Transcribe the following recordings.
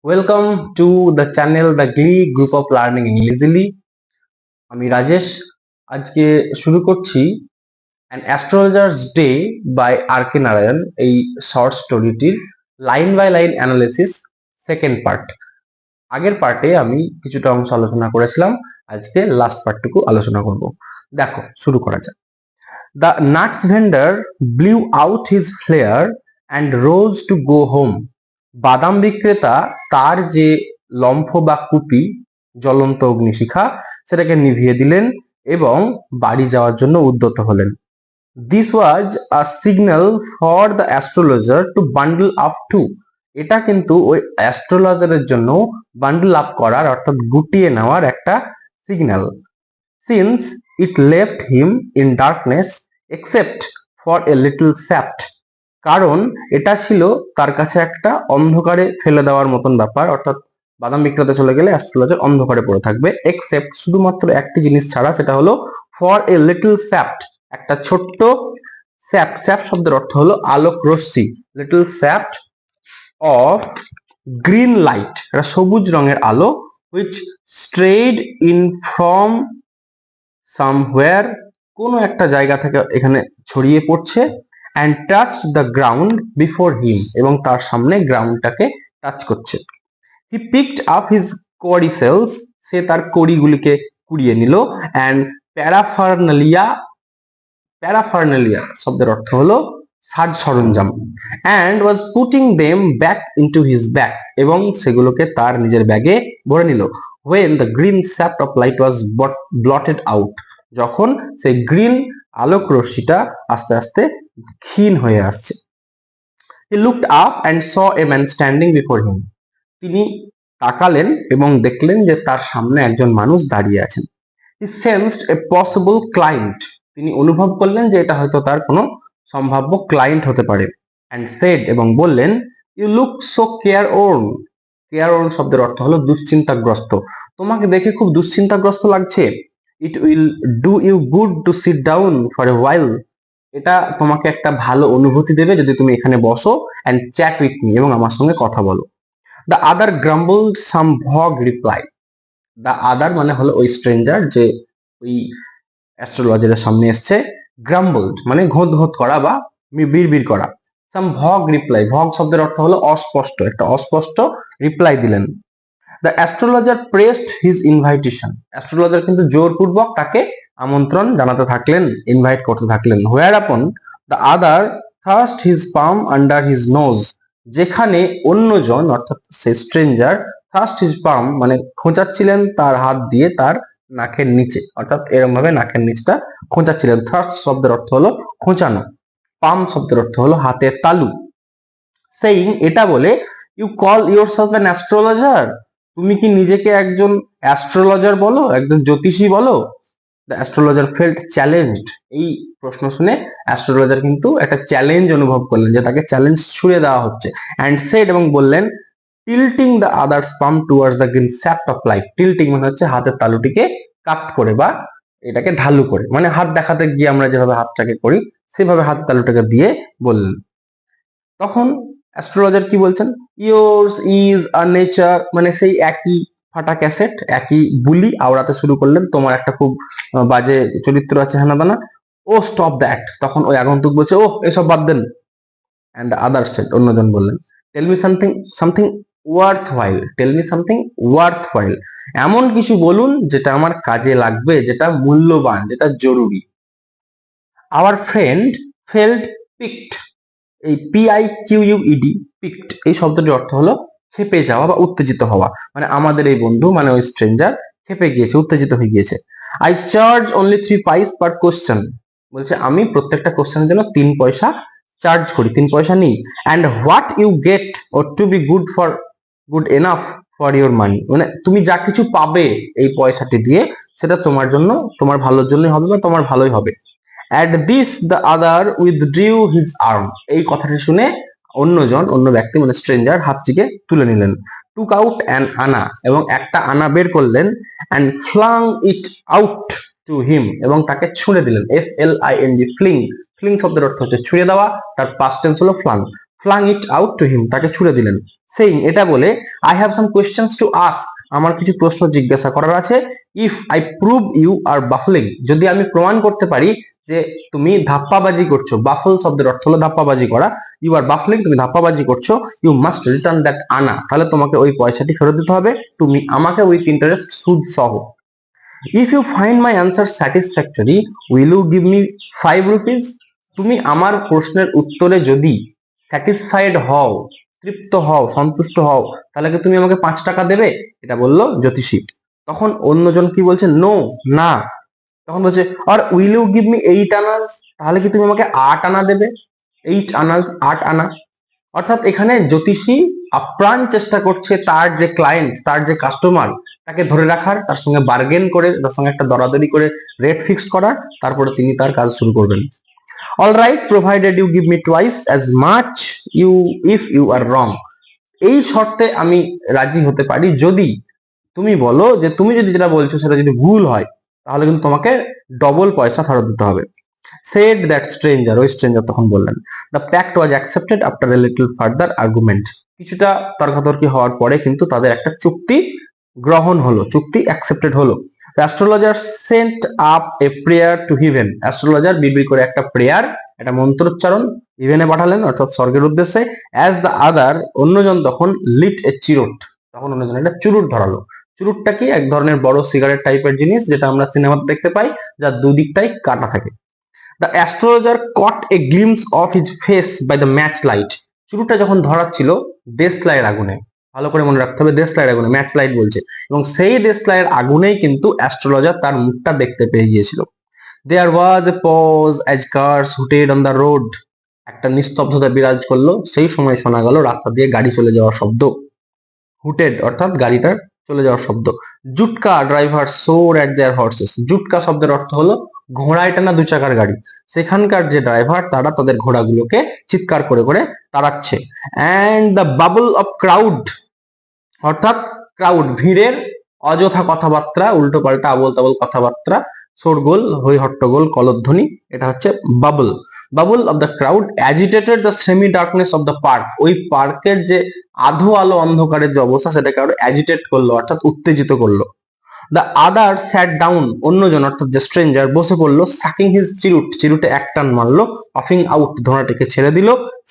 Welcome to the channel The Glee Group of Learning Easily. আমি রাজেশ। আজকে শুরু করছি An Astrologer's Day by R.K. Narayan, এই short স্টোরিটির line by line analysis second part. আগের পার্টে আমি কিছুটা অংশ আলোচনা করেছিলাম, আজকে লাস্ট পার্টটুকু আলোচনা করব। দেখো, শুরু করা যাক। The nuts vendor blew out his flare and rose to go home. বাদাম বিক্রেতা তার যে লম্ফ বা কুপি, জ্বলন্ত অগ্নিশিখা, সেটাকে নিভিয়ে দিলেন এবং বাড়ি যাওয়ার জন্য উদ্যত হলেন। This was a signal for the astrologer to bundle up too. এটা কিন্তু ওই অ্যাস্ট্রোলজারের জন্য বান্ডল আপ করার অর্থাৎ গুটিয়ে নেওয়ার একটা signal. Since it left him in darkness except for a little sap. কারণ এটা ছিল তার কাছে একটা অন্ধকারে ফেলে দেওয়ার মতন ব্যাপার, অর্থাৎ বাদাম বিক্রেতা চলে গেলে অ্যাস্ট্রোলজার অন্ধকারে পড়ে থাকবে, এক্সেপ্ট শুধুমাত্র একটি জিনিস ছাড়া, সেটা হলো ফর এ লিটল স্যাপ্ট, একটা ছোট্ট স্যাপ। স্যাপ শব্দের অর্থ হলো আলোক রশ্মি। লিটল স্যাপ্ট অফ গ্রিন লাইট, এটা সবুজ রঙের আলো, হুইচ স্ট্রেড ইন ফ্রম সামওয়্যার, কোনো একটা জায়গা থেকে এখানে ছড়িয়ে পড়ছে, and touched the ground before him, এবং তার সামনে গ্রাউন্ডটাকে টাচ করছে। He picked up his codicils, সে তার কড়িগুলিকে কুড়িয়ে নিল, and paraphernalia শব্দের অর্থ হলো সাজ সরঞ্জাম, and was putting them back into his bag, এবং সেগুলোকে তার নিজের ব্যাগে ভরে নিল। When the green shaft of light was blotted out, যখন সেই গ্রিন আলোক রশ্মিটা আস্তে আস্তে ক্ষীণ হয়ে আসছে। He looked up and saw a man standing before him. তিনি তাকালেন এবং দেখলেন যে তার সামনে একজন মানুষ দাঁড়িয়ে আছেন। He sensed a possible client. তিনি অনুভব করলেন যে এটা হয়তো তার কোনো সম্ভাব্য ক্লায়েন্ট হতে পারে। And said, এবং বললেন, You look so careworn. careworn শব্দের অর্থ হলো দুশ্চিন্তাগ্রস্ত। তোমাকে দেখে খুব দুশ্চিন্তাগ্রস্ত লাগছে। It will do you good to sit down for a while. এটা তোমাকে একটা ভালো অনুভূতি দেবে যদি তুমি এখানে বসো, and chat with me, এবং আমার সঙ্গে কথা বলো। The other grumbled some vague reply. The other মানে হলো ওই স্ট্রেঞ্জার যে ওই অ্যাস্ট্রোলজারের সামনে এসছে। grumbled মানে ঘোঁত করা বা বিড়বিড় করা। some vague reply, vague শব্দের অর্থ হলো অস্পষ্ট, একটা অস্পষ্ট রিপ্লাই দিলেন। The astrologer pressed his invitation. Astrologer কিন্তু জোরপূর্বক তাকে আমন্ত্রণ জানাতে থাকলেন, ইনভাইট করতে থাকলেন। Whereupon the other thrust his palm under his nose. যেখানে অন্যজন অর্থাৎ সে স্ট্রেঞ্জার thrust his palm মানে খোঁচাচ্ছিলেন তার হাত দিয়ে তার নাকের নিচে, অর্থাৎ এরকম ভাবে নাকের নিচটা খোঁচাচ্ছিলেন। thrust শব্দের অর্থ হলো খোঁচানো, palm শব্দের অর্থ হলো হাতের তালু। saying, এটা বলে, You call yourself an astrologer? তুমি কি নিজেকে একজন অ্যাস্ট্রোলজার বলো, একজন জ্যোতিষী বলো? The astrologer felt challenged. এই প্রশ্ন শুনে অ্যাস্ট্রোলজার কিন্তু একটা চ্যালেঞ্জ অনুভব করলেন, যে তাকে চ্যালেঞ্জ ছুড়ে দেওয়া হচ্ছে। and said, এবং বললেন, tilting the other's palm towards the green shaft of light. tilting মানে হচ্ছে হাতের তালুটিকে কাত করে বা এটাকে ঢালু করে, মানে হাত দেখাতে গিয়ে আমরা যেভাবে হাতটাকে করি সেভাবে হাত তালুটাকে দিয়ে বললেন। তখন অ্যাস্ট্রোলজার কি বলছেন, yours is a nature, মানে সেই একই ফাটা ক্যাসেট, একই বুলি আওড়াতে শুরু করলেন, তোমার একটা খুব বাজে চরিত্র আছে হেনাদানা। ও স্টপ দ্যাট, তখন ওই আগন্তুক বলছে, ও এসব বাদ দেন। and the other said, অন্যজন বললেন, tell me something worthwhile. tell me something worthwhile, এমন কিছু বলুন যেটা আমার কাজে লাগবে, যেটা মূল্যবান, যেটা জরুরি। our friend felt piqued. এই PIQUED, পিকড, এই শব্দটির অর্থ হলো ক্ষেপে যাওয়া বা উত্তেজিত হওয়া, মানে আমাদের এই বন্ধু মানে ওই স্ট্রেঞ্জার ক্ষেপে গিয়েছে, উত্তেজিত হয়ে গিয়েছে। I charge only 3 paise per question. বলছে আমি প্রত্যেকটা কোশ্চেনের জন্য 3 পয়সা চার্জ করি, 3 পয়সা নিই। and what you get ought to be good enough for your money. মানে তুমি যা কিছু পাবে এই পয়সাটি দিয়ে, সেটা তোমার জন্য, তোমার ভালোর জন্যই হবে বা তোমার ভালোই হবে। At this the other withdrew his arm. এই কথাটি শুনে অন্য ব্যক্তি মানে স্ট্রেঞ্জার হাতটিকে তুলে নিলেন। took out an আনা, এবং একটা আনা বের করলেন, and flung it out to him, এবং তাকে ছুঁড়ে দিলেন। FLING, ফ্লিং শব্দের অর্থ হচ্ছে ছুঁড়ে দেওয়া, তার past tense হলো flung it out to him, তাকে ছুঁড়ে দিলেন। সেইং, এটা বলে, I have some questions to ask, আমার কিছু প্রশ্ন জিজ্ঞাসা করার আছে। If I prove you are baffling, যদি আমি প্রমাণ করতে পারি যে তুমি ধাপ্পাবাজি করছো, বাফল শব্দের অর্থ হলো ধাপ্পাবাজি করা, ইউ আর বাফলিং, তুমি ধাপ্পাবাজি করছো, ইউ মাস্ট রিটার্ন দ্যাট আনা, তাহলে তোমাকে ওই পয়সাটি ফেরত দিতে হবে, তুমি আমাকে উইথ ইন্টারেস্ট, সুদ সহ। If you find my answer satisfactory, will you give me 5 rupees, তুমি আমার প্রশ্নের উত্তরে যদি স্যাটিসফাইড হও, তৃপ্ত হও, সন্তুষ্ট হও, তাহলে কি তুমি আমাকে 5 টাকা দেবে? এটা বললো জ্যোতিষী। তখন অন্যজন কি বলছে? নো, না। তখন বলছে, আর will you give me 8 annas, তাহলে কি তুমি আমাকে 8 আনা দেবে? 8 আনাস, 8 আনা। অর্থাৎ এখানে জ্যোতিষী আপ্রাণ চেষ্টা করছে তার যে ক্লায়েন্ট, তার যে কাস্টমার, তাকে ধরে রাখার, তার সঙ্গে বার্গেন করে, তার সঙ্গে একটা দরাদরি করে রেট ফিক্স করার, তারপরে তিনি তার কাজ শুরু করবেন। All right, provided you give me twice as much you if you are wrong, এই শর্তে আমি রাজি হতে পারি যদি তুমি বলো যে তুমি যদি যেটা বলছো সেটা যদি ভুল হয়, তাহলে কিন্তু তোমাকে ডবল পয়সা ফেরত দিতে হবে। said that stranger, ওই স্ট্রেঞ্জার তখন বললেন, the pact was accepted after a little further argument, কিছুটা তর্কাতর্কি হওয়ার পরে কিন্তু তাদের একটা চুক্তি গ্রহণ হলো, চুক্তি অ্যাকসেপ্টেড হলো। The astrologer sent up a prayer to heaven, astrologer বিবি করে একটা প্রেয়ার, একটা মন্ত্রোচ্চারণ ইভেনে পাঠালেন, অর্থাৎ স্বর্গের উদ্দেশ্যে। as the other, অন্যজন তখন lit a চিরুট, তখন অন্যজন একটা চুরুট ধরালো। চুরুটটা কি? এক ধরনের বড় সিগারেট টাইপের জিনিস, যেটা আমরা সিনেমাতে দেখতে পাই, যার দুদিকটাই কাটা থাকে। The astrologer caught a glimpse of his face by the match light, চুরুটটা যখন ধরাচ্ছিল দেশলাইয়ের আগুনে, ভালো করে মনে রাখতে হবে, দেশলাইয়ের আগুনে, ম্যাচ লাইট বলছে, এবং সেই দেশলাইয়ের আগুনেই কিন্তু অ্যাস্ট্রোলজার তার মুখটা দেখতে পেয়ে গিয়েছিল। There was a pause as cars hooted on the road, একটা নিস্তব্ধতা বিরাজ করলো, সেই সময় শোনা গেল রাস্তা দিয়ে গাড়ি চলে যাওয়ার শব্দ। হুটেড অর্থাৎ গাড়িটার চলে যাওয়ার শব্দ। Jutka driver swore at their horses, jutka শব্দের অর্থ হলো ঘোড়ায় টানা 2 চাকার গাড়ি, সেখানকার যে ড্রাইভার তারা তাদের ঘোড়াগুলোকে চিৎকার করে করে তাড়াচ্ছে। And the babble of crowd, অর্থাৎ ক্রাউড, ভিড়ের অযথা কথাবার্তা, উল্টো পাল্টা আবোল তাবোল কথাবার্তা, শোরগোল, হই হট্টগোল, কলধ্বনি, এটা হচ্ছে bubble. Bubble of the crowd agitated the semi darkness of the park, ওই পার্কের যে আধো আলো অন্ধকারের যে অবস্থা সেটাকে আরো অ্যাজিটেট করলো, অর্থাৎ উত্তেজিত করলো। দ্য আদার স্যাট ডাউন, অন্যজন অর্থাৎ যে স্ট্রেঞ্জার বসে পড়লো, সাকিং হিজ চিরুট, চিরুটে এক টান মারলো, পাফিং আউট, ধোঁয়াটিকে ছেড়ে দিল,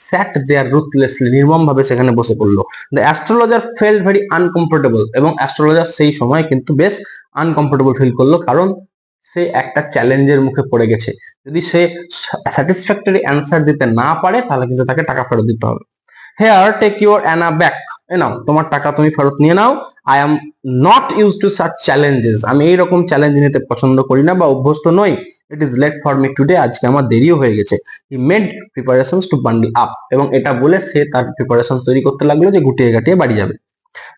স্যাট দেয়ার রুথলেসলি, নির্মম ভাবে সেখানে বসে পড়লো। The astrologer felt very uncomfortable, এবং অ্যাস্ট্রোলজার সেই সময় কিন্তু বেশ আনকমফোর্টেবল ফিল করলো, কারণ সে একটা চ্যালেঞ্জের মুখে পড়ে গেছে। যদি সে স্যাটিসফ্যাক্টরি অ্যান্সার দিতে না পারে তাহলে কিন্তু তাকে টাকা ফেরত দিতে হবে। Here take your anna back, এ নাও তোমার টাকা তুমি ফেরত নিয়ে নাও। I am not use to such challenges, আমি এইরকম চ্যালেঞ্জ নিতে পছন্দ করি না বা অভ্যস্ত নই। It is late for me today, আজকে আমার দেরিও হয়ে গেছে। He made preparations to bundle up, এবং এটা বলে সে তার প্রিপারেশন তৈরি করতে লাগলো যে গুটিয়ে গাটিয়ে বাড়ি যাবে।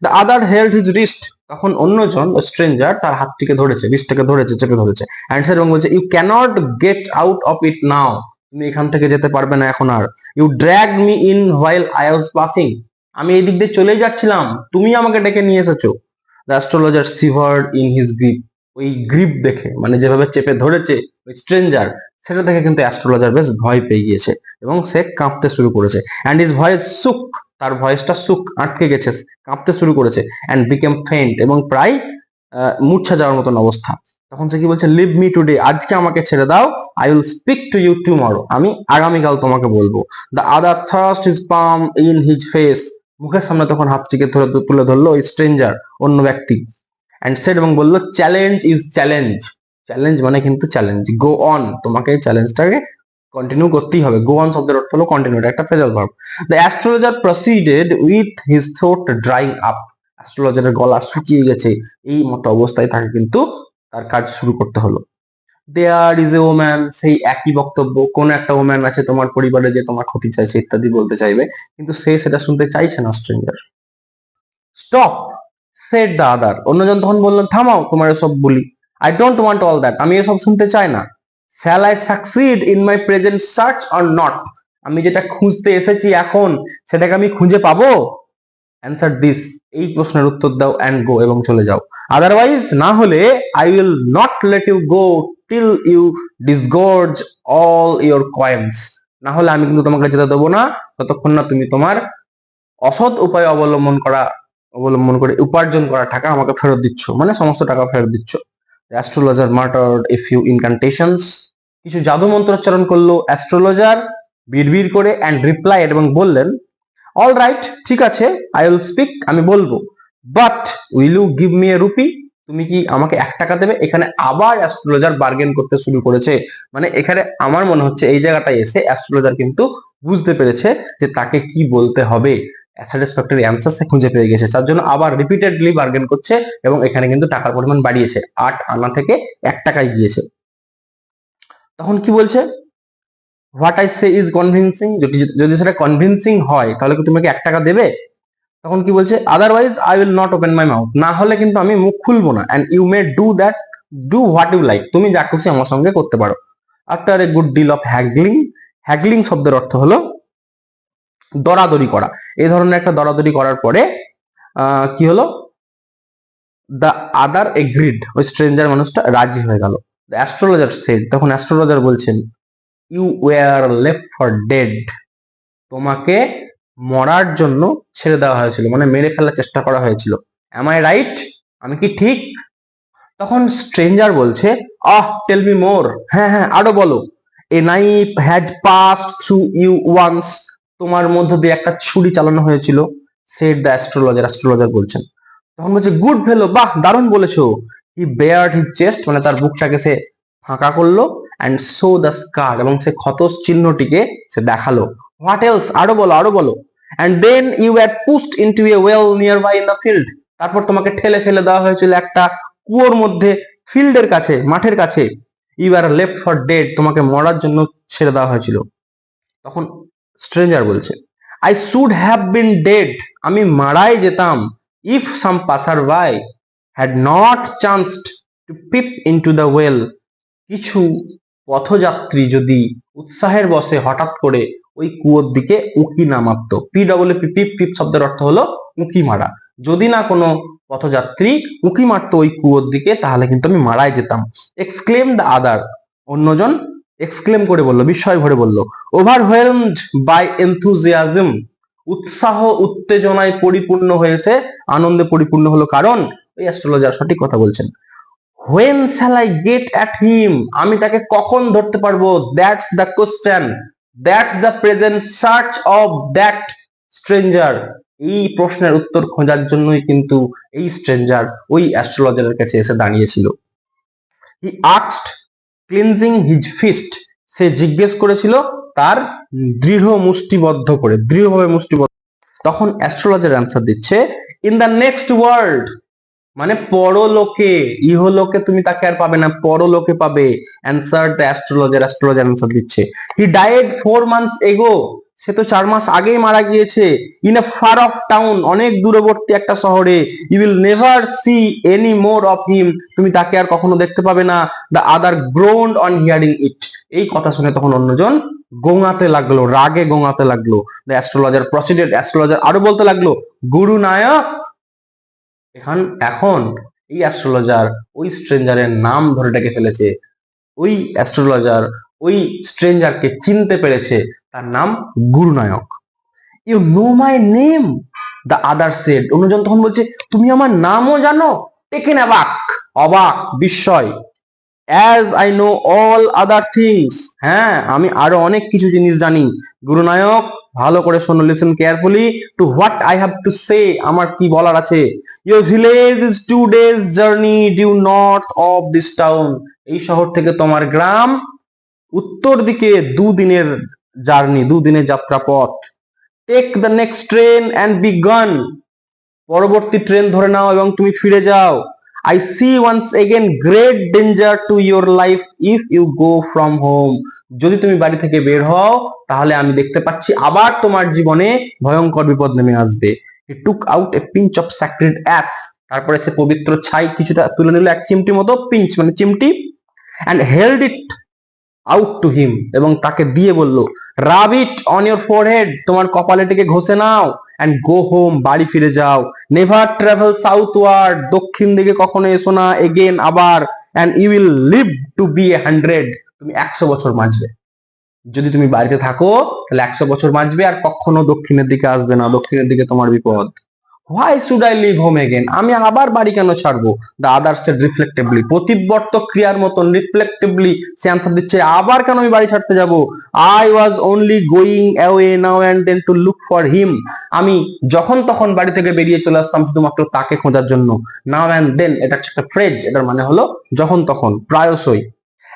The other held his wrist, তখন অন্যজন স্ট্রেঞ্জার তার হাতটিকে ধরেছে, রিস্টটাকে ধরেছে, চেপে ধরেছে, অ্যান্ড সে এবং বলছে, you cannot get out of it now, তুমি এখান থেকে যেতে পারবে না এখন আর। You drag me in while I was passing, আমি এই দিক দিয়ে চলেই যাচ্ছিলাম, তুমি আমাকে ডেকে নিয়ে এসেছো। The astrologer shivered in his grip, ওই গ্রিপ দেখে, মানে যেভাবে চেপে ধরেছে ওই স্ট্রেঞ্জার, সেটা দেখে কিন্তু অ্যাস্ট্রোলজার বেশ ভয় পেয়ে গিয়েছে এবং সে কাঁপতে শুরু করেছে। অ্যান্ড হিজ ভয়েস সুক, তার ভয়েসটা সুক, আটকে গেছে, কাঁপতে শুরু করেছে। অ্যান্ড বিকেম ফেইন্ট, এবং প্রায় মূর্ছা যাওয়ার মতন অবস্থা। তখন সে কি বলছে? লিভ মি টুডে, আজকে আমাকে ছেড়ে দাও। I will speak to you tomorrow, আমি আগামীকাল তোমাকে বলবো। The other thrust his palm in his face, মুখের সামনে তখন হাতটিকে তুলে ধরলো ওই স্ট্রেঞ্জার, অন্য ব্যক্তি। অ্যান্ড সেড, এবং বললো, চ্যালেঞ্জ ইজ চ্যালেঞ্জ, চ্যালেঞ্জ মানে কিন্তু চ্যালেঞ্জ, গো অন, তোমাকে এই চ্যালেঞ্জটাকে কন্টিনিউ করতেই হবে। গো অন শব্দের অর্থ হলো কন্টিনিউ, এটা একটা phrasal verb. The astrologer proceeded with his throat drying up, অ্যাস্ট্রোলজারের গলা শুকিয়ে গেছে, এই মতো অবস্থায় তাকে কিন্তু তার কাজ শুরু করতে হলো। দেয়ার ইজ এ ওম্যান, সেই একই বক্তব্য, কোন একটা ওম্যান আছে তোমার পরিবারে যে তোমার ক্ষতি চাইছে ইত্যাদি বলতে চাইবে, কিন্তু সে সেটা শুনতে চাইছে না stranger. Stop said the other, অন্যজন তখন বললেন, থামাও তোমার এসব বলি। I don't want all that, আমি এসব শুনতে চাই না। Shall I succeed in my present search or not, আমি যেটা খুঁজতে এসেছি এখন সেটাকে আমি খুঁজে পাবো? অ্যান্সার দিস, এই প্রশ্নের উত্তর দাও, অ্যান্ড গো, এবং চলে যাও। আদারওয়াইজ, না হলে, I will not let you go till you disgorge all your coins, না হলে আমি কিন্তু তোমাকে যেতে দেবো না ততক্ষণ না তুমি তোমার অসৎ উপায় অবলম্বন করে উপার্জন করা টাকা আমাকে ফেরত দিচ্ছ, মানে সমস্ত টাকা ফেরত দিচ্ছ। অ্যাস্ট্রোলজার মাটার্ড এ ফিউ ইনকান্টেশনস, কিছু জাদু মন্ত্রোচ্চারণ করলো অ্যাস্ট্রোলজার বিড়বিড় করে, অ্যান্ড রিপ্লাইড, এবং বললেন, অল রাইট, ঠিক আছে, আই উইল স্পিক, আমি বলবো, but will you give me a rupee, তুমি কি আমাকে 1 টাকা দেবে? এখানে আবার অ্যাস্ট্রোলজার বার্গেন করতে শুরু করেছে। মানে এখানে আমার মনে হচ্ছে এই জায়গাটায় এসে অ্যাস্ট্রোলজার কিন্তু বুঝতে পেরেছে যে তাকে কি বলতে হবে, স্যাটিসফ্যাক্টরি অ্যান্সার সে খুঁজে পেয়ে গেছে, তার জন্য আবার রিপিটেডলি বার্গেন করছে, এবং এখানে কিন্তু টাকার পরিমাণ বাড়িয়েছে, 8 আনা থেকে 1 টাকায় গিয়েছে। তখন কি বলছে, what I say is convincing, যদি সেটা কনভিনসিং হয় তাহলে কি তুমি 1 টাকা দেবে? তখন কি বলছে, otherwise I will not open my mouth, না হলে কিন্তু আমি মুখ খুলবো না, and you may do what you like, তুমি যা খুশি আমার সঙ্গে করতে পারো। After a good deal of haggling, haggling শব্দের অর্থ হলো দরাদরি করা, এই ধরনের একটা দরাদরি করার পরে কি হলো, দ্য আদার এগ্রিড, ওই স্ট্রেঞ্জার মানুষটা রাজি হয়ে গেল। দ্য অ্যাস্ট্রোলজার সেড, তখন অ্যাস্ট্রোলজার বলছেন, you were left for dead, তোমাকে মরার জন্য ছেড়ে দেওয়া হয়েছিল, মানে মেরে ফেলার চেষ্টা করা হয়েছিল। অ্যাম আই রাইট, আমি কি ঠিক? তখন স্ট্রেঞ্জার বলছে, টেল মি মোর, হ্যাঁ হ্যাঁ আরো বলো। A knife has passed through you once, তোমার মধ্য দিয়ে একটা ছুরি চালানো হয়েছিল। সেড দ্য অ্যাস্ট্রোলজার বলছেন। তখন বলছে, গুড ফেলো, বাহ দারুণ বলেছো। হি বেয়ার্ড হিজ চেস্ট, মানে তার বুকটাকে সে ফাঁকা করলো, অ্যান্ড শো দ্য স্কার, এবং সে ক্ষত চিহ্নটিকে সে দেখালো। হোয়াট এলস, আরো বলো আরো বলো। And then you had pushed into a well nearby in the field, তারপর তোমাকে ঠেলে ফেলে দেওয়া হয়েছিল একটা কুয়োর মধ্যে, ফিল্ডের কাছে, মাঠের কাছে। You are left for dead, তোমাকে মরার জন্য ছেড়ে দেওয়া হয়েছিল। তখন স্ট্রেঞ্জার বলছে, I should have been dead, আমি মারাই যেতাম, if some passer by had not chanced to peep into the well, কিছু পথযাত্রী যদি উৎসাহের বশে হঠাৎ করে ওই কুয়োর দিকে উঁকি না মারত। পিপ পিপ শব্দের অর্থ হলো উঁকি মারা। যদি না কোনো পথযাত্রী উঁকি মারত ওই কুয়োর দিকে, তাহলে কিন্তু আমি মারাই যেতাম। এক্সক্লেম দ্য আদার, অন্যজন এক্সক্লেম করে বলল, বিস্ময় ভরে বলল, ওভারওয়েলমড বাই এনথুজিয়াজম, উৎসাহ উত্তেজনায় পরিপূর্ণ হয়েছে, আনন্দে পরিপূর্ণ হলো, কারণ ওই অ্যাস্ট্রোলজার সঠিক কথা বলছেন। When shall I get at him, আমি তাকে কখন ধরতে পারবো? That's the question, that's the present search of that stranger, এই প্রশ্নের উত্তর খোঁজার জন্যই কিন্তু এই স্ট্রেঞ্জার ওই অ্যাস্ট্রোলজারের কাছে এসে দাঁড়িয়েছিল। He asked cleansing his fist, সে জিজ্ঞেস করেছিল তার দৃঢ়ভাবে মুষ্টিবদ্ধ। তখন অ্যাস্ট্রোলজার অ্যান্সার দিচ্ছে, ইন দ্য নেক্সট ওয়ার্ল্ড, মানে পরলোকে, ইহলোকে তুমি তাকে আর পাবে না, পরলোকে পাবে। অ্যান্সার দ্য অ্যাস্ট্রোলজার অ্যান্সার দিচ্ছে, হি ডাইড 4 months এগো, সে তো 4 মাস আগেই মারা গিয়েছে। In a far off town, অনেক দূরবর্তী একটা শহরে। You will never see any more of him, তুমি তাকে আর কখনো দেখতে পাবে না। The other groaned on hearing it, এই কথা শুনে তখন অন্যজন গোঙাতে লাগলো, রাগে গোঙাতে লাগলো। দ্য অ্যাস্ট্রোলজার প্রসিডেড, অ্যাস্ট্রোলজার আরো বলতে লাগলো, গুরু নায়ক, এখন এই অ্যাস্ট্রোলজার ওই স্ট্রেঞ্জারের নাম ধরে ডেকে ফেলেছে। ওই অ্যাস্ট্রোলজার ওই স্ট্রেঞ্জারকে চিনতে পেরেছে, তার নাম Gurunayak. You know my name, the other said, অন্যজন তখন বলছে, তুমি আমার নামও জানো? টেকেন অ্যাবাক, অবাক, বিস্ময়। As I know all other things, হ্যাঁ আমি আরো অনেক কিছু জিনিস জানি। গুরুনায়ক ভালো করে শোনো, listen carefully to what I have to say, আমার কি বলার আছে। Your village is 2 days journey due north of this town, এই শহর থেকে তোমার গ্রাম উত্তর দিকে 2 দিনের জার্নি, 2 দিনের যাত্রা পথ। Take the next train and be gone, পরবর্তী ট্রেন ধরে নাও এবং তুমি ফিরে যাও। I see once again great danger to your life if you go from home, যদি তুমি বাড়ি থেকে বের হও তাহলে আমি দেখতে পাচ্ছি আবার তোমার জীবনে ভয়ঙ্কর বিপদ নেমে আসবে। He took out a pinch of sacred ash, তারপরে সে পবিত্র ছাই কিছুটা তুলে নিল, এক চিমটি মতো, পিঞ্চ মানে চিমটি, and held it out to him, এবং তাকে দিয়ে বলল, rub it on your forehead, তোমার কপালে টিকে ঘষে নাও, and go home, বাড়ি ফিরে যাও। never travel southward, দক্ষিণ দিকে কখনো এসো না, again আবার, and you will live to be 100, তুমি 100 বছর বাঁচবে। যদি তুমি বাড়িতে থাকো তাহলে 100 বছর বাঁচবে আর কখনো দক্ষিণের দিকে আসবে না, দক্ষিণের দিকে তোমার বিপদ। Why should I leave home again, আমি আবার বাড়ি কেন ছাড়বো? দ্য আদার সেড রিফ্লেক্টিভলি, প্রতিবর্ত ক্রিয়ার মতন রিফ্লেক্টিভলি সে আনসার দিচ্ছে, আবার কেন আমি বাড়ি ছাড়তে যাব? I was only going away now and then to look for him, আমি যখন তখন বাড়ি থেকে বেরিয়ে চলে আসতাম শুধুমাত্র তাকে খোঁজার জন্য। নাও অ্যান্ড দেন এটা একটা ফ্রেজ, এটার মানে হলো যখন তখন, প্রায়শই।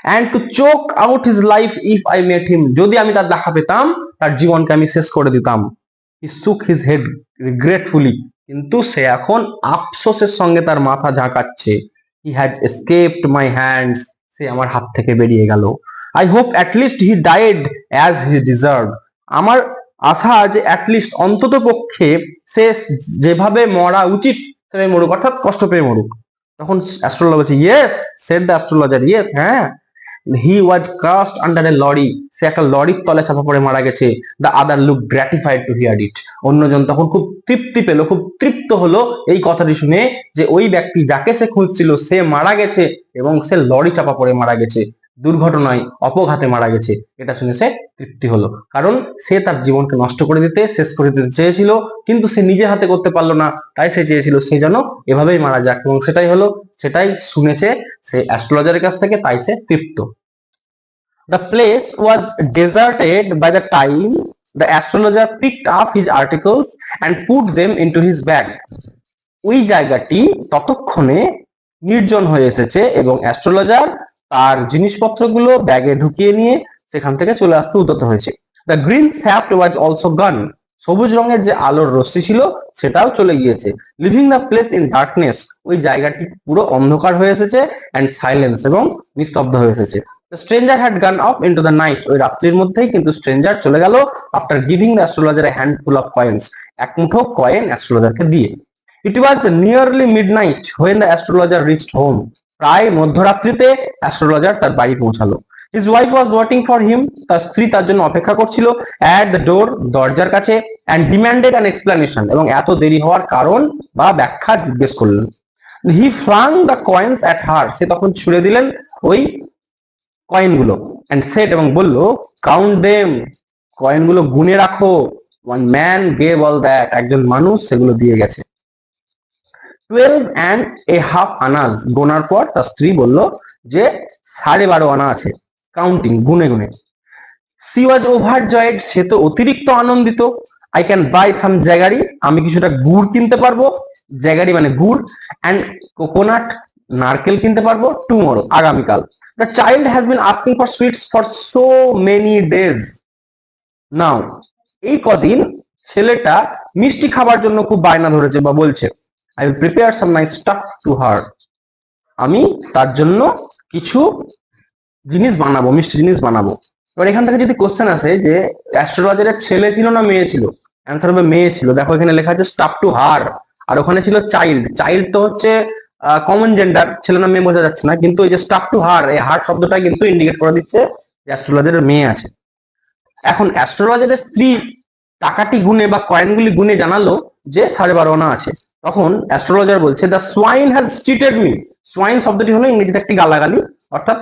And to choke out his life if I met him, যদি আমি তার দেখা পেতাম তার জীবনকে আমি শেষ করে দিতাম। হি শুক হিজ হেড রিগ্রেটফুলি, কিন্তু সে এখন আফসোসের সঙ্গে তার মাথা ঝাঁকাচ্ছে। He has escaped my hands, সে আমার হাত থেকে বেরিয়ে গেল। I hope at least he died as he deserve, আমার আশা যে অ্যাটলিস্ট অন্তত পক্ষে সে যেভাবে মরা উচিত সেভাবে মরুক, অর্থাৎ কষ্ট পেয়ে মরুক। তখন অ্যাস্ট্রোলজার বলছে, yes said the astrologer, yes হ্যাঁ। He was cast under a lorry, সে একটা লরির তলে চাপা পড়ে মারা গেছে। The other look gratified to hear it, অন্যজন তখন খুব তৃপ্তি পেল, খুব তৃপ্ত হলো এই কথাটি শুনে যে ওই ব্যক্তি যাকে সে খুঁজছিল সে মারা গেছে এবং সে লরি চাপা পড়ে মারা গেছে, দুর্ঘটনায় অপঘাতে মারা গেছে। এটা শুনে সে তৃপ্তি হলো, কারণ সে তার জীবনকে নষ্ট করে দিতে, শেষ করে দিতে চেয়েছিল, কিন্তু সে নিজে হাতে করতে পারলো না, তাই সে চেয়েছিল সে যেন এভাবেই মারা যাক, এবং সেটাই হলো, সেটাই শুনেছে সে অ্যাস্ট্রোলজারের কাছ থেকে, তাই সে তৃপ্ত। The place was deserted by the time the astrologer picked up his articles and put them into his bag. ওই জায়গাটি ততক্ষণে নির্জন হয়ে এসেছে এবং অ্যাস্ট্রোলজার তার জিনিসপত্রগুলো ব্যাগে ঢুকিয়ে নিয়ে সেখান থেকে চলে আসতে উদ্যত হয়েছে। দ্য গ্রিন স্যাপ্ট ওয়াজ অলসো গন, সবুজ রঙের যে আলোর রশ্মি ছিল সেটাও চলে গিয়েছে। Living the place in darkness, ওই জায়গাটি পুরো অন্ধকার হয়ে এসেছে, অ্যান্ড সাইলেন্স, এবং নিস্তব্ধ হয়ে এসেছে। দ্য স্ট্রেঞ্জার হ্যাড গান অফ ইনটু দ্য নাইট, ওই রাত্রির মধ্যেই কিন্তু স্ট্রেঞ্জার চলে গেল after giving the astrologer a handful of coins, এক মুঠো কয়েন অ্যাস্ট্রোলজারকে দিয়ে। It was nearly midnight when the astrologer reached home. প্রায় মধ্যরাত্রিতে অ্যাস্ট্রোলজার তার বাড়ি পৌঁছালো। His wife was waiting for him, তার স্ত্রী তার জন্য অপেক্ষা করছিল at the door, দরজার কাছে, and demanded an explanation, এবং এত দেরি হওয়ার কারণ বা ব্যাখ্যা জিজ্ঞেস করলেন। He flung the coins at her, সে তখন ছুড়ে দিলেন ওই কয়েনগুলো, and said, এবং বলল, count them, কয়েনগুলো গুনে রাখো। One man gave all that, একজন মানুষ সেগুলো দিয়ে গেছে। 12.5 আনাজ, গোনার পর তার স্ত্রী বলল যে 12.5 আনা আছে, কাউন্টিং, গুনে গুনে। সি ওয়াজ ওভারজয়েড, সে তো অতিরিক্ত আনন্দিত। I can buy some jaggery, আমি কিছুটা গুড় কিনতে পারবো, জ্যাগারি মানে গুড়, অ্যান্ড কোকোনাট, নারকেল কিনতে পারবো, টুমরো, আগামীকাল। The child has been asking for sweets for so many days now, এই কদিন ছেলেটা মিষ্টি খাবার জন্য খুব বায়না ধরেছে বা বলছে। I will prepare some nice stuff to her, আমি তার জন্য কিছু জিনিস বানাবো, মিষ্টি জিনিস বানাবো। এবার এখান থেকে যদি কোশ্চেন আসে যে অ্যাস্ট্রোলজারের ছেলে ছিল না মেয়ে ছিল, অ্যান্সার হবে মেয়ে ছিল। দেখো এখানে লেখা আছে স্টাফ টু হার, আর ওখানে ছিল চাইল্ড। চাইল্ড তো হচ্ছে কমন জেন্ডার, ছেলে না মেয়ে বোঝা যাচ্ছে না, কিন্তু এই যে স্টাফ টু হার, এই হার শব্দটা কিন্তু ইন্ডিকেট করে দিচ্ছে যে অ্যাস্ট্রোলজারের মেয়ে আছে। এখন অ্যাস্ট্রোলজারের স্ত্রী টাকাটি গুনে বা কয়েনগুলি গুনে জানালো যে 12.5 আনা আছে। তখন অ্যাস্ট্রোলজার বলছে, the swine has cheated me, swine শব্দটি হলো ইংরেজিতে একটি গালাগালি, অর্থাৎ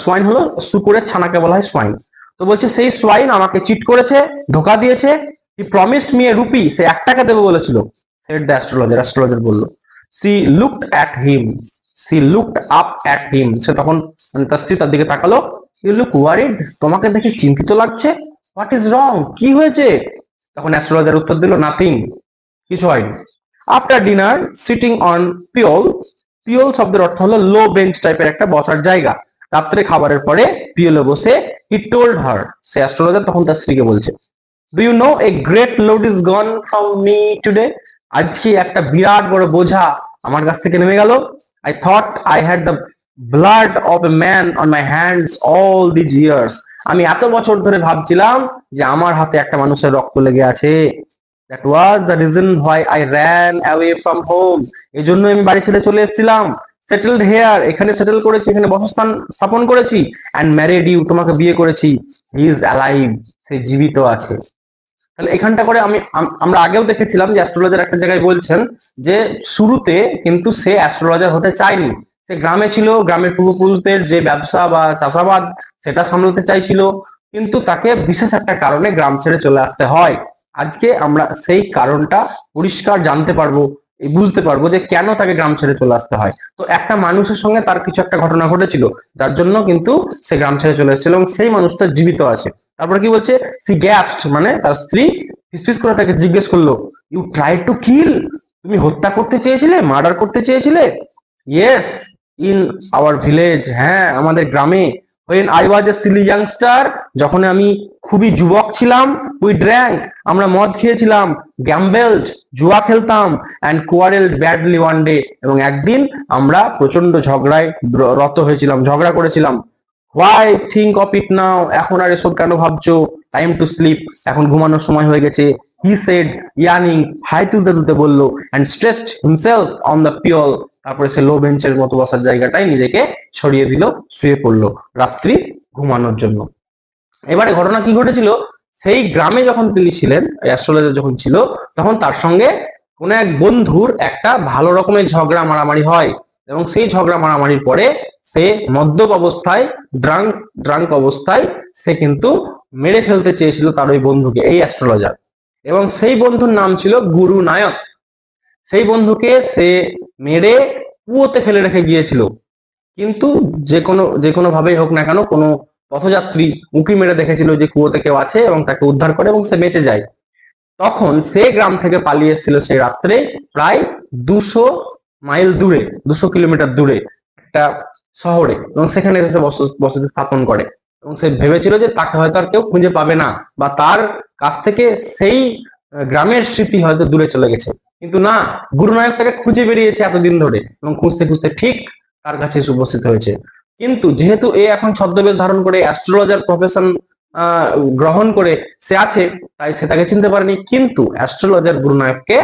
সোয়াইন হলো শুকুরের ছানাকে বলা হয় সোয়াইন। তো বলছে সেই সোয়াইন আমাকে চিট করেছে, ধোকা দিয়েছে। He promised me a rupee, সে 1 টাকা দেবে বলেছিল। সেড দ্য অ্যাস্ট্রোলজার, অ্যাস্ট্রোলজার বলল। She looked at him, she looked up at him, সে তখন তার স্ত্রী তার দিকে তাকালো। ইউ লুক ওয়ারিড, তোমাকে দেখে চিন্তিত লাগছে। হোয়াট ইজ রং, কি হয়েছে? তখন অ্যাস্ট্রোলজার উত্তর দিল, নাথিং, কিছু হয়নি। After dinner sitting on pyol, pyol শব্দের অর্থ হলো লো বেঞ্চ টাইপের একটা বসার জায়গা। রাত্রে খাবারের পরে পিওলে বসে he told her, say astrologer তখন তার স্ত্রীকে বলছে, do you know a great load is gone from me today, আজকে একটা বিরাট বড় বোঝা আমার কাছ থেকে নেমে গেল। I thought I had the blood of a man on my hands all these years, আমি এত বছর ধরে ভাবছিলাম যে আমার হাতে একটা মানুষের রক্ত লেগে আছে। That was the reason why I ran away from home, এই জন্য আমি বাড়ি ছেড়ে চলে এসেছিলাম। সেটেলড হেয়ার, এখানে সেটেল করেছি, এখানে বাসস্থান স্থাপন করেছি। অ্যান্ড ম্যারিড ইউ, তোমাকে বিয়ে করেছি। হি ইজ অ্যালাইভ, সে জীবিত আছে। তাহলে এখানটা করে আমরা আগেও দেখেছিলাম যে অ্যাস্ট্রোলজার একটা জায়গায় বলছেন যে শুরুতে কিন্তু সে অ্যাস্ট্রোলজার হতে চায়নি, সে গ্রামে ছিল, গ্রামের পূর্বপুরুষদের যে ব্যবসা বা চাষাবাদ সেটা সামলাতে চাইছিল। কিন্তু তাকে বিশেষ একটা কারণে গ্রাম ছেড়ে চলে আসতে হয়। আজকে আমরা সেই কারণটা পরিষ্কার জানতে পারবো, বুঝতে পারবো যে কেন তাকে গ্রাম ছেড়ে চলে আসতে হয়। তো একটা মানুষের সঙ্গে তার কিছু একটা ঘটনা ঘটেছিল, যার জন্য কিন্তু সে গ্রাম ছেড়ে চলে এসেছিল এবং সেই মানুষটা জীবিত আছে। তারপরে কি বলছে, সি গ্যাস্পড, মানে তার স্ত্রী ফিসফিস করে তাকে জিজ্ঞেস করলো, ইউ ট্রাই টু কিল, তুমি হত্যা করতে চেয়েছিলে, মার্ডার করতে চেয়েছিলে? ইয়েস, ইন আওয়ার ভিলেজ, হ্যাঁ আমাদের গ্রামে। when I was a silly youngster, যখন আমি খুবই যুবক ছিলাম, we drank, আমরা মদ খেয়েছিলাম, gambled, জুয়া খেলতাম, and quarreled badly one day, এবং একদিন আমরা প্রচন্ড ঝগড়ায় রত হয়েছিলাম, ঝগড়া করেছিলাম। why think of it now, এখন আর এসব কেন ভাবছো? time to sleep, এখন ঘুমানোর সময় হয়ে গেছে। he said, ইয়ার্নিং, হাই তুলতে তুলতে বললো, and stretched himself on the pillow, তারপরে সে লো বেঞ্চের মতো বসার জায়গাটায় নিজেকে ছড়িয়ে দিল, শুয়ে পড়লো রাত্রি ঘুমানোর জন্য। এবারে ঘটনা কি ঘটেছিল, সেই গ্রামে যখন তিনি ছিলেন, অ্যাস্ট্রোলজার যখন ছিল, তখন তার সঙ্গে কোন এক বন্ধুর একটা ভালো রকমের ঝগড়া মারামারি হয়, এবং সেই ঝগড়া মারামারির পরে সে মদ্যপ অবস্থায়, ড্রাঙ্ক অবস্থায় সে কিন্তু মেরে ফেলতে চেয়েছিল তার ওই বন্ধুকে, এই অ্যাস্ট্রোলজার। এবং সেই বন্ধুর নাম ছিল গুরু নায়ক। সেই বন্ধুকে সে মেরে কুয়োতে ফেলে রেখে গিয়েছিল, কিন্তু যে কোনো ভাবেই হোক না কেন, কোনো পথযাত্রী উঁকি মেরে দেখেছিল যে কুয়োতে কেউ আছে এবং তাকে উদ্ধার করে এবং সে বেঁচে যায়। তখন সে গ্রাম থেকে পালিয়ে এসেছিল সেই রাত্রে প্রায় 200 মাইল দূরে, 200 কিলোমিটার দূরে একটা শহরে, এবং সেখানে এসে বসতি স্থাপন করে। এবং সে ভেবেছিল যে তাকে হয়তো আর কেউ খুঁজে পাবে না, বা তার কাছ থেকে সেই গ্রামের স্মৃতি হয়তো দূরে চলে গেছে। কিন্তু না, গুরুনায়ক তাকে খুঁজে বেরিয়েছে এতদিন ধরে, এবং খুঁজতে খুঁজতে ঠিক তার কাছে এসে উপস্থিত হয়েছে। কিন্তু যেহেতু এ এখন ছদ্মবেশ ধারণ করে অ্যাস্ট্রোলজার প্রফেশন গ্রহণ করে সে আছে, তাই সে তাকে চিনতে পারেনি, কিন্তু অ্যাস্ট্রোলজার গুরুনায়ককে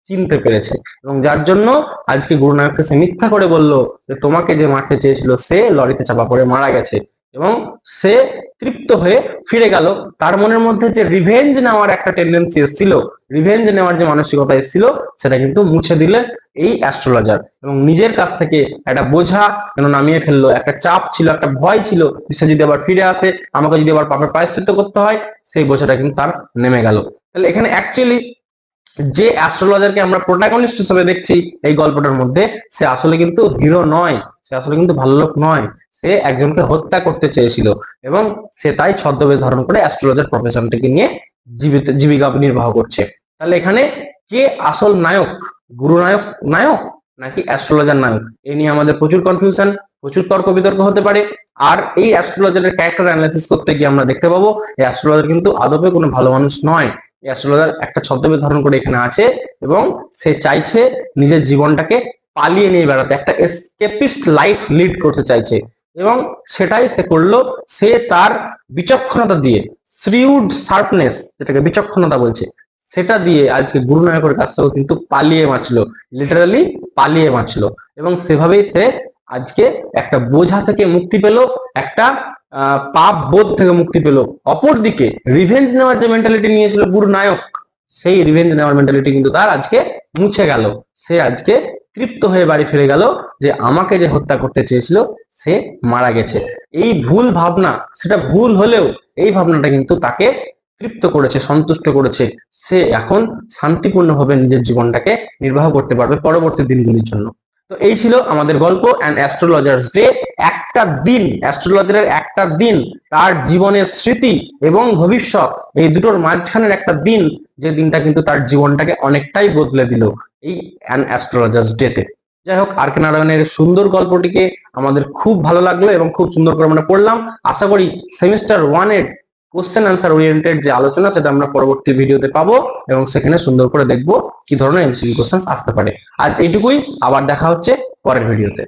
চিনতে পেরেছে, এবং যার জন্য আজকে গুরুনায়ককে সে মিথ্যা করে বলল যে তোমাকে যে মারতে চেয়েছিল সে লরিতে চাপা পড়ে মারা গেছে। এবং সে তৃপ্ত হয়ে ফিরে গেল। তার মনের মধ্যে যে রিভেঞ্জ নেওয়ার একটা টেন্ডেন্সি এসেছিল, রিভেঞ্জ নেওয়ার যে মানসিকতা এসেছিল, সেটা কিন্তু মুছে দিলে এই অ্যাস্ট্রোলজার, এবং নিজের কাছ থেকে একটা বোঝা যেন নামিয়ে ফেললো। একটা চাপ ছিল, একটা ভয় ছিল, সে যদি আবার ফিরে আসে, আমাকে যদি আবার পাপের প্রায়শ্চিত্ত করতে হয়, সেই বোঝাটা কিন্তু তার নেমে গেল। তাহলে এখানে অ্যাকচুয়ালি যে অ্যাস্ট্রোলজারকে আমরা প্রোটাগনিস্ট হিসেবে দেখছি এই গল্পটার মধ্যে, সে আসলে কিন্তু হিরো নয়, সে আসলে কিন্তু ভালো লোক নয়, সে একজনকে হত্যা করতে চেয়েছিল, এবং সে তাই ছদ্মবেশ ধারণ করে অ্যাস্ট্রোলজার প্রফেশনটিকে নিয়ে জীবিকা নির্বাহ করছে। তাহলে এখানে কে আসল নায়ক, গুরু নায়ক নায়ক নাকি অ্যাস্ট্রোলজার নায়ক, এ নিয়ে আমাদের প্রচুর কনফিউশন, প্রচুর তর্ক বিতর্ক হতে পারে। আর এই অ্যাস্ট্রোলজারের ক্যারেক্টার অ্যানালাইসিস করতে গিয়ে আমরা দেখতে পাবো এই অ্যাস্ট্রোলজার কিন্তু আদপে কোনো ভালো মানুষ নয়। অ্যাস্ট্রোলজার একটা ছদ্মবেশ ধারণ করে এখানে আছে, এবং সে চাইছে নিজের জীবনটাকে পালিয়ে নিয়ে বেড়াতে, একটা এসকেপিস্ট লাইফ লিড করতে চাইছে, এবং সেটাই সে করলো। সে তার বিচক্ষণতা দিয়ে, শ্রিউড শার্পনেস, যেটাকে বিচক্ষণতা বলছে, সেটা দিয়ে আজকে গুরুনায়কের কাছ থেকে কিন্তু পালিয়ে বাঁচলো, লিটারালি পালিয়ে বাঁচলো, এবং সেভাবেই সে আজকে একটা বোঝা থেকে মুক্তি পেল, একটা পাপ বোধ থেকে মুক্তি পেল। অপরদিকে রিভেঞ্জ নেওয়ার যে মেন্টালিটি নিয়েছিল গুরু নায়ক, সেই রিভেঞ্জ নেওয়ার মেন্টালিটি কিন্তু তার আজকে মুছে গেল। সে আজকে তৃপ্ত হয়ে বাড়ি ফিরে গেল যে আমাকে যে হত্যা করতে চেয়েছিল সে মারা গেছে। এই ভুল ভাবনা, সেটা ভুল হলেও এই ভাবনাটা কিন্তু তাকে তৃপ্ত করেছে, সন্তুষ্ট করেছে। সে এখন শান্তিপূর্ণভাবে নিজের জীবনটাকে নির্বাহ করতে পারবে পরবর্তী দিনগুলির জন্য। তো এই ছিল আমাদের গল্প অ্যান্ড অ্যাস্ট্রোলজার্স ডে। একটা দিন, অ্যাস্ট্রোলজারের একটা দিন, তার জীবনের স্মৃতি এবং ভবিষ্যৎ, এই দুটোর মাঝখানের একটা দিন, যে দিনটা কিন্তু তার জীবনটাকে অনেকটাই বদলে দিল এই অ্যান অ্যাস্ট্রোলজার্স ডেতে। যাই হোক, আর কে নারায়ণের সুন্দর গল্পটিকে আমাদের খুব ভালো লাগলো এবং খুব সুন্দর করে আমরা পড়লাম। আশা করি সেমিস্টার 1 এর কোশ্চেন আনসার ওরিয়েন্টেড যে আলোচনা, সেটা আমরা পরবর্তী ভিডিওতে পাবো, এবং সেখানে সুন্দর করে দেখবো কি ধরনের এমসিকিউ কোশ্চেন আসতে পারে। আজ এইটুকুই, আবার দেখা হচ্ছে পরের ভিডিওতে।